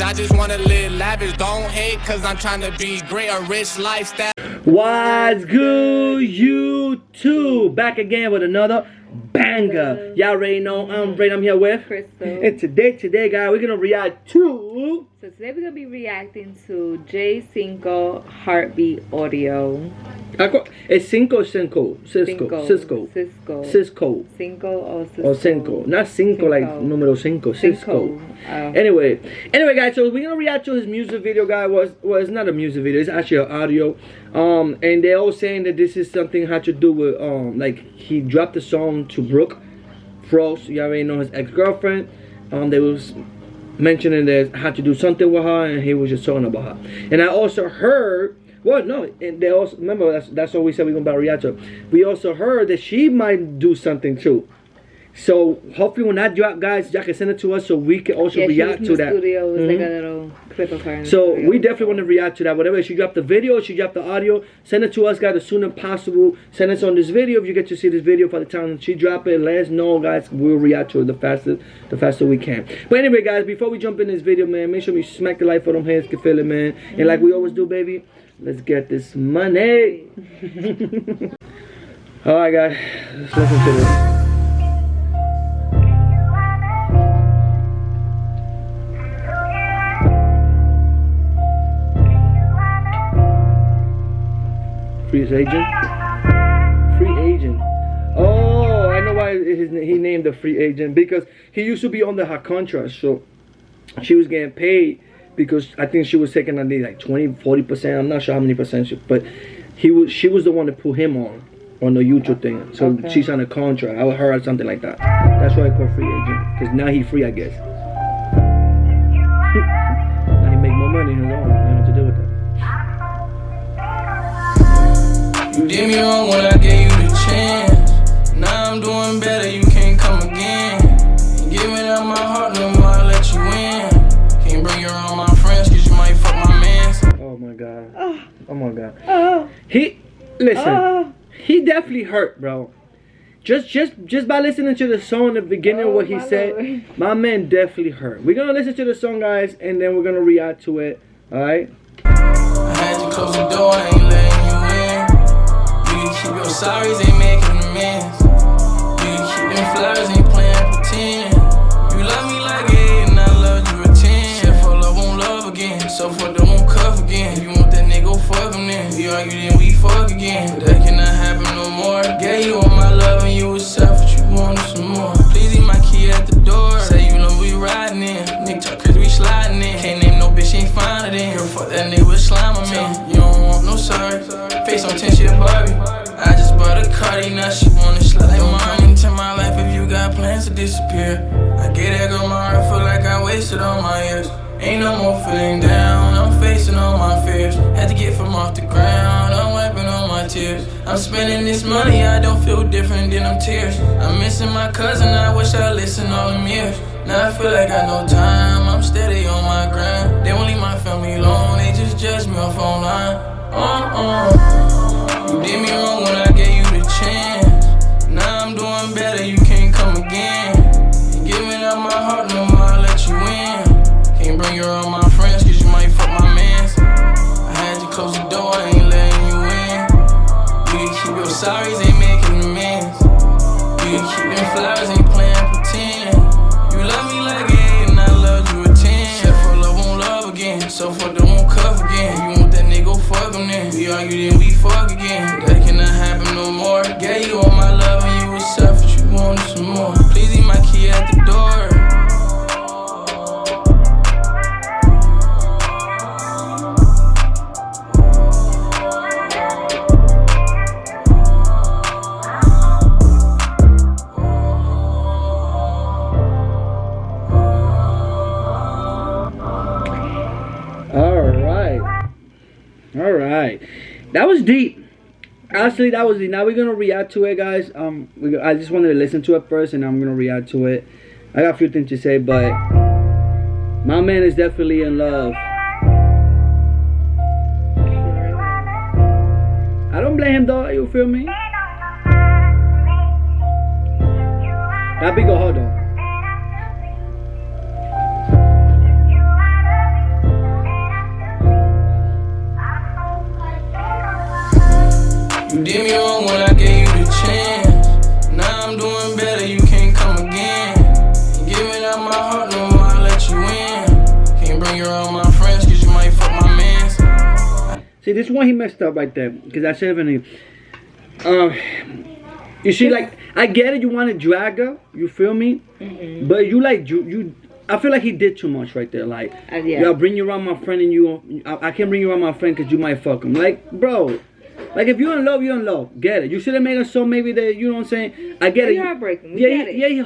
I just wanna live lavish, don't hate, cause I'm trying to be great, a rich lifestyle. What's good, YouTube? Back again with another banger. Y'all already know I'm here with Crystal. And today, guys, we're gonna react to. So today we're gonna be reacting to Cinco Heartbeat Audio. It's Cinco, Cisco. Not Cinco like numero cinco. Cisco. Anyway, guys, so we're gonna react to his music video, guys. Well, it's not a music video, it's actually an audio. And they're all saying that this is something had to do with like he dropped the song to Brooke Frost. You already know, his ex-girlfriend. They was mentioning that had to do something with her, and he was just talking about her. And I also heard. Well, no, and they also, remember, that's what we said we're going to react to. We also heard that she might do something too. So, hopefully when that drop, guys, y'all can send it to us so we can also react to that. Studio, like a little clip of her. So, we definitely want to react to that. Whatever, she dropped the video, she dropped the audio, send it to us, guys, as soon as possible. Send us on this video if you get to see this video for the time she drop it. Let us know, guys. We'll react to it the faster we can. But anyway, guys, before we jump in this video, man, make sure we smack the like for them hands can feel it, man. And like we always do, baby, let's get this money. Alright, guys, let's listen to this. Free agent? Free agent. Oh, I know why he named the free agent. Because he used to be under her contract, so she was getting paid. Because I think she was taking at least like 20-40%. I'm not sure how many percent, but she was the one that put him on the YouTube thing. So she's on a contract. I heard something like that. That's why I call free agent. Because now he's free, I guess. Now he make more money on his own. I don't know what to do with that. You did me wrong when I gave you the chance. Now I'm doing better, you can't come again. Ain't giving up my heart no more, I let you in. Can't bring you around my friends, cause you might fuck my mans. Oh my god. Oh my god. He definitely hurt, bro. Just by listening to the song in the beginning of what he said, my man definitely hurt. We're gonna listen to the song, guys, and then we're gonna react to it. Alright? I had to close the door, I ain't letting you in. You can keep your sorries, ain't making amends. You can keep them flowers, ain't playing pretend. You love me like 8 and I love you at 10. Shit for love won't love again, so for them won't cuff again. If you want that nigga, fuck him then. We argue then we fuck again. That cannot happen no more. Gave you all my love and you was selfish, you wanted some more. Please leave my key at the door. Say you know we riding in. Nigga talk cause we sliding in. Can't name no bitch, ain't finer than. Girl, fuck that nigga with slime on me. You don't want no sorry. Face on 10 shit Barbie. I just bought a Cardi, now she wanna slide. Don't come into my life if you got plans to disappear. I get that girl my heart, feel like I wasted all my years. Ain't no more feeling down, I'm facing all my fears. Had to get from off the ground, I'm wiping all my tears. I'm spending this money, I don't feel different than them tears. I'm missing my cousin, I wish I listened all them years. Now I feel like I got no time, I'm steady on my grind. They won't leave my family alone, they just judge me off online. You did me wrong when I gave you the chance. Now I'm doing better, you can't come again. Ain't giving up my heart no more, I let you in. Can't bring you around my friends, cause you might fuck my mans. I had to close the door, I ain't letting you in. You can keep your sorries, ain't making amends. You can keep them flowers, ain't playing pretend. You love me like 8 and I love you at 10. Said for love won't love again, so for them won't cuff again. You want that nigga, fuck him then. We argue then we fuck again. That cannot happen no more. Gave you all my love and you was selfish, you wanted some more. Please leave my key at the door. Alright. That was deep. Actually, that was deep. Now we're gonna react to it, guys. I just wanted to listen to it first, and I'm gonna react to it. I got a few things to say, but my man is definitely in love. I don't blame him though, you feel me? That big go hard though. See, this one he messed up right there. Because I said you see, like, I get it, you want to drag her, you feel me? Mm-hmm. But you like, I feel like he did too much right there. Like, yeah. I'll bring you around my friend and I can't bring you around my friend because you might fuck him. Like, bro, like if you're in love, you're in love. Get it. You should have made a song maybe that, you know what I'm saying? I get it. Heartbreaking. Yeah, he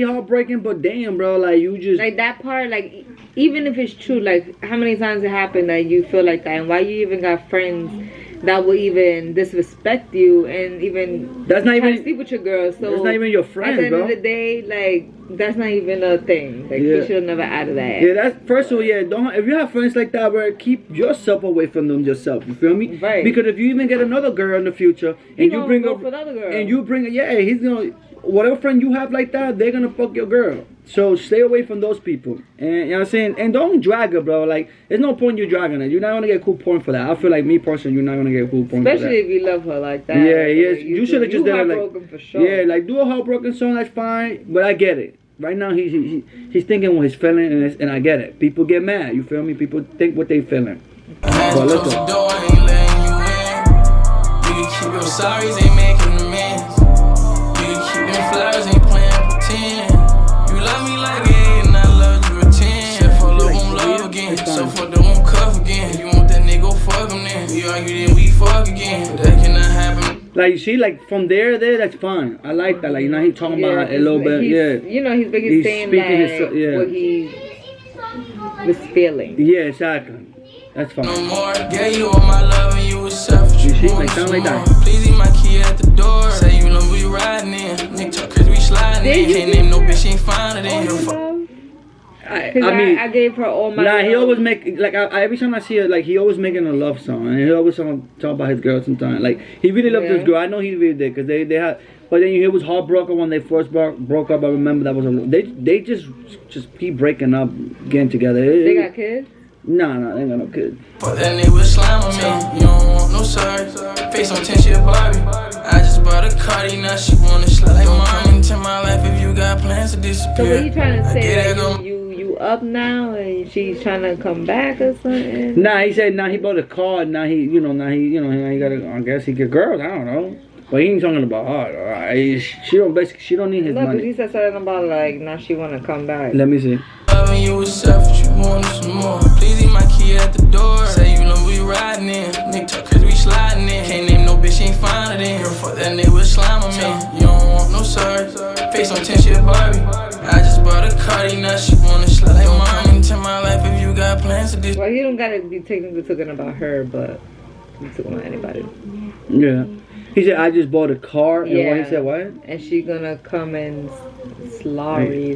heartbreaking, but damn, bro, like you just. Like that part, like, even if it's true, like how many times it happened that you feel like that, and why you even got friends that will even disrespect you and even that's not even sleep with your girl. So that's not even your friend, at the end bro. of the day, like that's not even a thing. Like you should have never added that. Yeah, that's first of all. Yeah, don't if you have friends like that, bro, keep yourself away from them yourself. You feel me? Right. Because if you even get another girl in the future and you bring up another girl and you bring he's gonna whatever friend you have like that, they're gonna fuck your girl. So stay away from those people. And you know what I'm saying? And don't drag her, bro. Like, there's no point you dragging her. You're not gonna get cool porn for that. I feel like me personally, you're not gonna get cool porn especially for that. if you love her like that. Yeah, yes. You should have just done it like for sure. yeah, like do a heartbroken song, that's fine. But I get it. Right now he's thinking what he's feeling and I get it. People get mad, you feel me? People think what they feeling. But let's go. Keep your sorries, ain't making amends. You keep them flowers, ain't playing pretend. You love me like it, and I love you a 10. Shit for love, won't love again. So for the won't cuff again. You want that nigga, fuck him then. We argue, then we fuck again. That cannot happen. Like, you see, like, from there, that's fine. I like that. Like, you know, he talking about it a little bit. Yeah. You know, he's saying like what he was feeling. Yeah, exactly. That's fine. No more. Gave you all my love and you was selfish. You see, like, sound like that. Please leave my key at the door. Say you know we riding in. Nick talk cause we sliding in. Can't name no bitch, ain't finer than you. I mean, I gave her all my love. He always make, like, every time I see her, like, he always making a love song. And he always talk about his girl sometimes. Like, he really loved this girl. I know he really did. Because they had, but then he was heartbroken when they first broke up. I remember that was they just keep breaking up, getting together. They got kids? No, they ain't got no kids. But that nigga was slime on me. You don't want no sorry. Face on 10 shit Barbie. I just bought a Cardi, now she wanna slide. Don't come into my life if you got plans to disappear. So what you trying to say? Like you up now and she's trying to come back or something? Nah, he said he bought a car. Now he got a. I guess he get girls. I don't know. But he ain't talking about her. She don't need his money. No, because he said something about like now she wanna come back. Let me see. Loving you was selfish, you wanted some more. Please leave my key at the door. Say you know we riding in. Nick talk cause we sliding in. Can't name no bitch, ain't finer than. Girl, fuck that nigga with slime on me. You don't want no sorry. Face on 10 shit Barbie. I just bought a Cardi, now she wanna slide. Don't come into my life if you got plans to this. Well, he don't gotta be technically talking about her, but he's talking about anybody. Yeah. He said, I just bought a car. And what he said, what? And she gonna come and sloppy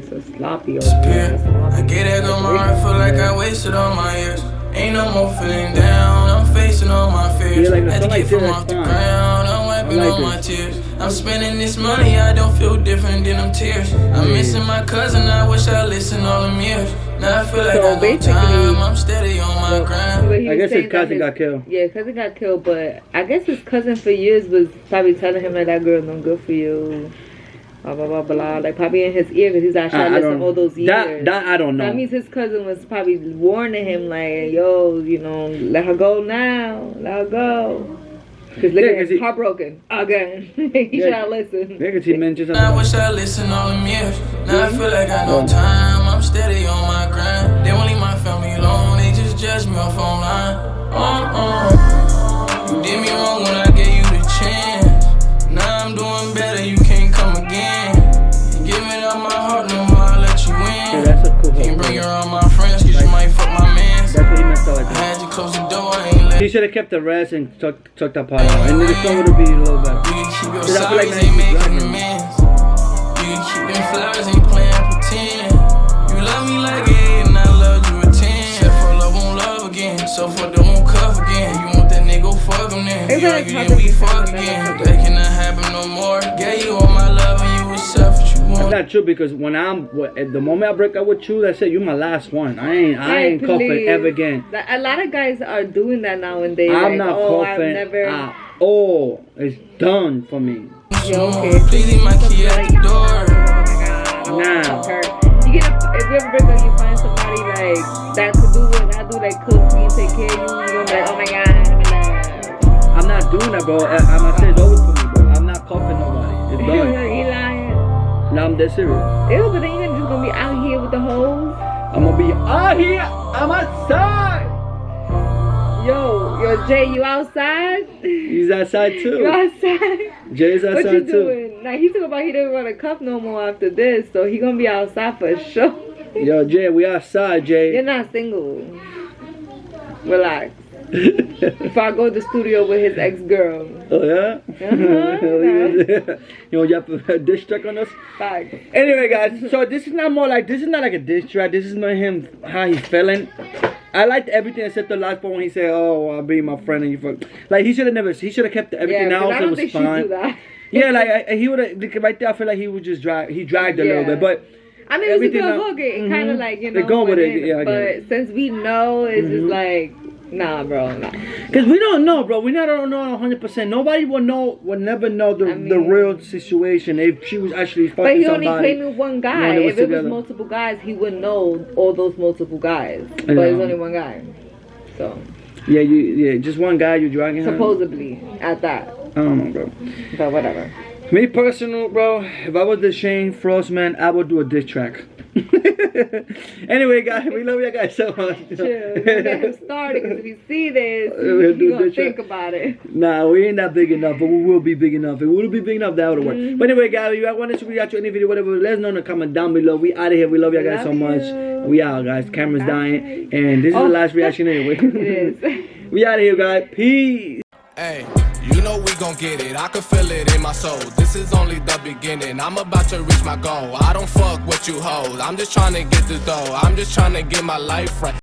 or I get that girl my heart, feel like I wasted all my years. Ain't no more feeling down, I'm facing all my fears. Had to get from off the ground, I'm wiping all my tears. I'm spending this money, I don't feel different than them tears. I'm missing my cousin, I wish I listened all them years. Now I feel like I got no time, I'm steady on my grind. I guess his cousin got killed. Yeah, cousin got killed, but I guess his cousin for years was probably telling him that girl no good for you. Blah, blah, blah, blah. Like probably in his ear because he's actually listening all those years. That I don't know. That means his cousin was probably warning him like, yo, you know, let her go now. Let her go. Because look at him, heartbroken again. He should have listened. Yeah, because he mentioned I wish I listened all them years. Now I feel like I got no time. I'm steady on my grind. They won't leave my family alone. They just judge me off online. You did me wrong when I gave you the chance. Now I'm doing better. You can't come again. Giving up my heart, no more I let you in. Yeah, that's a cool Can't bring around my friends, cause you might fuck my mans. That's what he messed up like I that. had to close the door, I ain't let. He should have kept the rest and took that part out. And then the song would have been a little better. You can keep your sorries, ain't making amends. You can keep them flowers, ain't playing pretend. You love me like it, and I love you a 10. Said for love, won't love again. So for the won't cuff again. You want that nigga, fuck him then. You argue, then we fuck again. That cannot happen no more. Gave you all my love, and you was selfish. That's not true because at the moment I break up with you, I said you're my last one. I ain't coughing ever again. A lot of guys are doing that nowadays. I'm not coughing. It's done for me. Yeah, okay. Please leave my key at the door. Nah. If you ever break up, you find somebody like that could do what I do, like cook me, take care of you. You're gonna be like, oh my god. I'm not doing that, bro. I said it's over for me, bro. I'm not cuffing nobody. It's done. He lying. Now I'm dead serious. Ew, but then you're just gonna be out here with the hoes. I'm gonna be out here. I'm outside. Yo, Jay, you outside? He's outside too. You outside? Jay's outside What you too. doing? Like, he talking about he doesn't want to cuff no more after this, so he gonna be outside for sure. Yo, Jay, we outside, Jay. You're not single. Relax. If I go to the studio with his ex-girl. Oh yeah? Uh-huh. You want to have a diss track on us? Facts. Anyway, guys, so this is not like a diss track. This is not him, how he's feeling. I liked everything except the last part when he said, "Oh, I'll be my friend," and you fuck. Like he should have kept everything else. I don't it was think fine. she do that. Yeah, like he would have right there. I feel like he would just dragged a little bit, but I mean, it was a everything good else- hook. It kind of like, you know. They go with went it, in. yeah, I get But it. since we know, it's just like, nah, bro, nah. Because we don't know, bro. We don't know 100%. Nobody will never know the real situation if she was actually fucking But he somebody. only claiming one guy. when they was If it was together. multiple guys, he wouldn't know all those multiple guys. But Yeah. it's only one guy. So, Yeah, just one guy you dragging her. supposedly, at that. I don't know, bro. But whatever. Me personal, bro, if I was the Shane Frost man, I would do a diss track. Anyway, guys, we love you guys so much. Chill. Don't get him started, because if you see this, We'll you're do going to diss track. think about it. Nah, we ain't that big enough, but we will be big enough. If we will be big enough, that would work. But anyway, guys, if you want us to react to any video, whatever, let us know in the comment down below. We out of here. We love you guys so Love much. you. We out, guys. Camera's Bye. dying. And this is the last reaction anyway. It is. We out of here, guys. Peace. Hey, you know we gon' get it. I can feel it in my soul. This is only the beginning. I'm about to reach my goal. I don't fuck with you hoes. I'm just trying to get the dough. I'm just trying to get my life right.